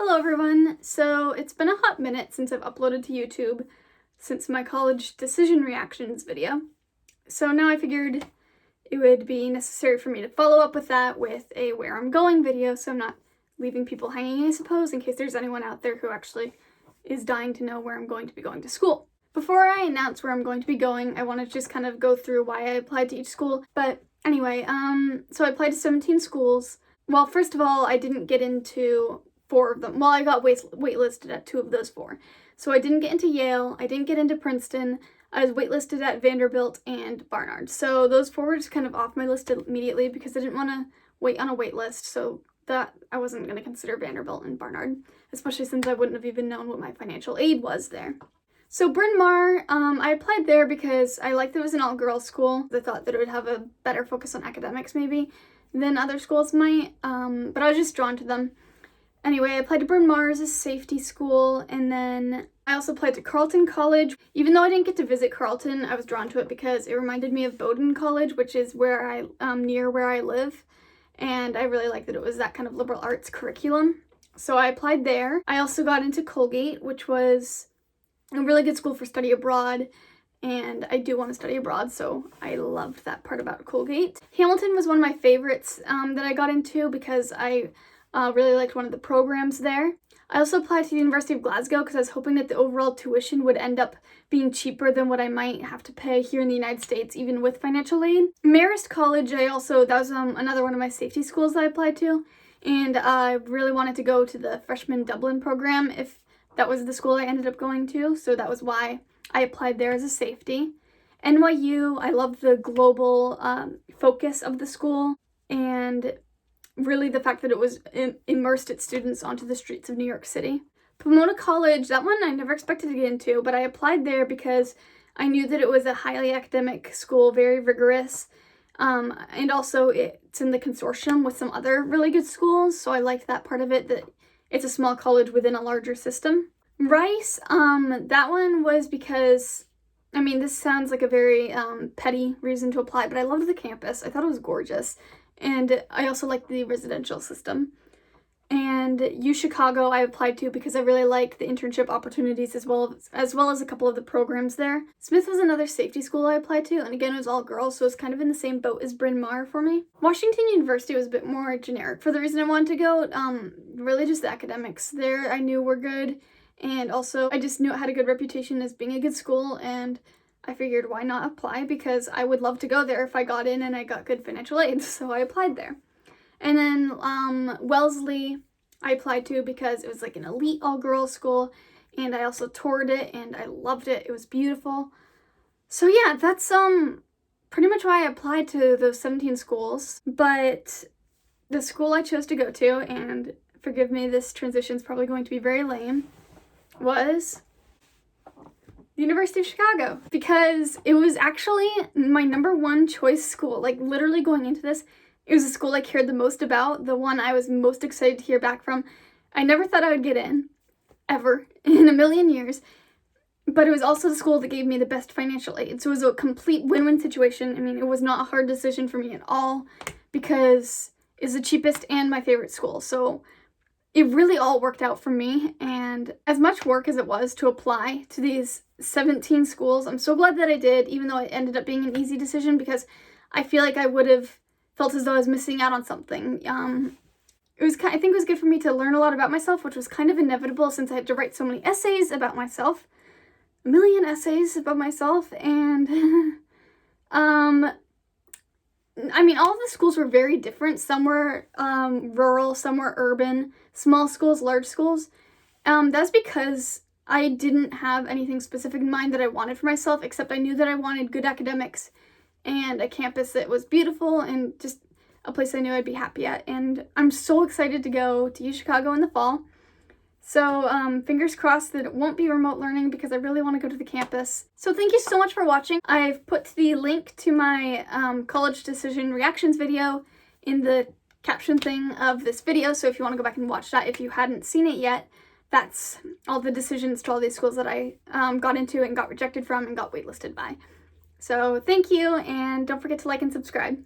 Hello everyone! So it's been a hot minute since I've uploaded to YouTube since my college decision reactions video. So now I figured it would be necessary for me to follow up with that with a where I'm going video so I'm not leaving people hanging, I suppose, in case there's anyone out there who actually is dying to know where I'm going to be going to school. Before I announce where I'm going to be going, I want to just kind of go through why I applied to each school. But anyway, so I applied to 17 schools. Well, first of all, I didn't get into 4 of them. Well, I got waitlisted at 2 of those 4. So I didn't get into Yale, I didn't get into Princeton, I was waitlisted at Vanderbilt and Barnard. So those 4 were just kind of off my list immediately because I didn't want to wait on a wait list, so that I wasn't going to consider Vanderbilt and Barnard, especially since I wouldn't have even known what my financial aid was there. So Bryn Mawr, I applied there because I liked that it was an all-girls school. I thought that it would have a better focus on academics maybe than other schools might, but I was just drawn to them. Anyway, I applied to Bryn Mawr as a safety school, and then I also applied to Carleton College. Even though I didn't get to visit Carleton, I was drawn to it because it reminded me of Bowdoin College, which is where near where I live, and I really liked that it was that kind of liberal arts curriculum. So I applied there. I also got into Colgate, which was a really good school for study abroad, and I do want to study abroad, so I loved that part about Colgate. Hamilton was one of my favorites that I got into because I really liked one of the programs there. I also applied to the University of Glasgow because I was hoping that the overall tuition would end up being cheaper than what I might have to pay here in the United States, even with financial aid. Marist College, that was another one of my safety schools that I applied to, and I really wanted to go to the freshman Dublin program if that was the school I ended up going to, so that was why I applied there as a safety. NYU, I loved the global focus of the school, and really the fact that it was immersed its students onto the streets of New York City. Pomona College, that one I never expected to get into, but I applied there because I knew that it was a highly academic school, very rigorous, and also it's in the consortium with some other really good schools, so I liked that part of it, that it's a small college within a larger system. Rice, that one was because, I mean, this sounds like a very petty reason to apply, but I loved the campus. I thought it was gorgeous. And I also liked the residential system. And UChicago I applied to because I really liked the internship opportunities as well as a couple of the programs there. Smith was another safety school I applied to, and again it was all girls, so it was kind of in the same boat as Bryn Mawr for me. Washington University was a bit more generic for the reason I wanted to go. Really just the academics there I knew were good, and also I just knew it had a good reputation as being a good school, and I figured why not apply, because I would love to go there if I got in and I got good financial aid, so I applied there. And then Wellesley I applied to because it was like an elite all-girls school, and I also toured it and I loved it. It was beautiful. So yeah, that's pretty much why I applied to those 17 schools. But the school I chose to go to, and forgive me, this transition's probably going to be very lame, was the University of Chicago, because it was actually my #1 choice school. Like, literally going into this, it was the school I cared the most about, the one I was most excited to hear back from. I never thought I would get in, ever, in a million years, but it was also the school that gave me the best financial aid, so it was a complete win-win situation. I mean, it was not a hard decision for me at all, because it's the cheapest and my favorite school, so it really all worked out for me. And as much work as it was to apply to these 17 schools, I'm so glad that I did, even though it ended up being an easy decision, because I feel like I would have felt as though I was missing out on something. I think it was good for me to learn a lot about myself, which was kind of inevitable since I had to write so many essays about myself, a million essays about myself, and I mean, all of the schools were very different. Some were rural, some were urban, small schools, large schools. That's because I didn't have anything specific in mind that I wanted for myself, except I knew that I wanted good academics and a campus that was beautiful and just a place I knew I'd be happy at. And I'm so excited to go to UChicago in the fall. So fingers crossed that it won't be remote learning, because I really want to go to the campus. So thank you so much for watching. I've put the link to my college decision reactions video in the caption thing of this video, so if you want to go back and watch that if you hadn't seen it yet, that's all the decisions to all these schools that I got into and got rejected from and got waitlisted by. So thank you, and don't forget to like and subscribe.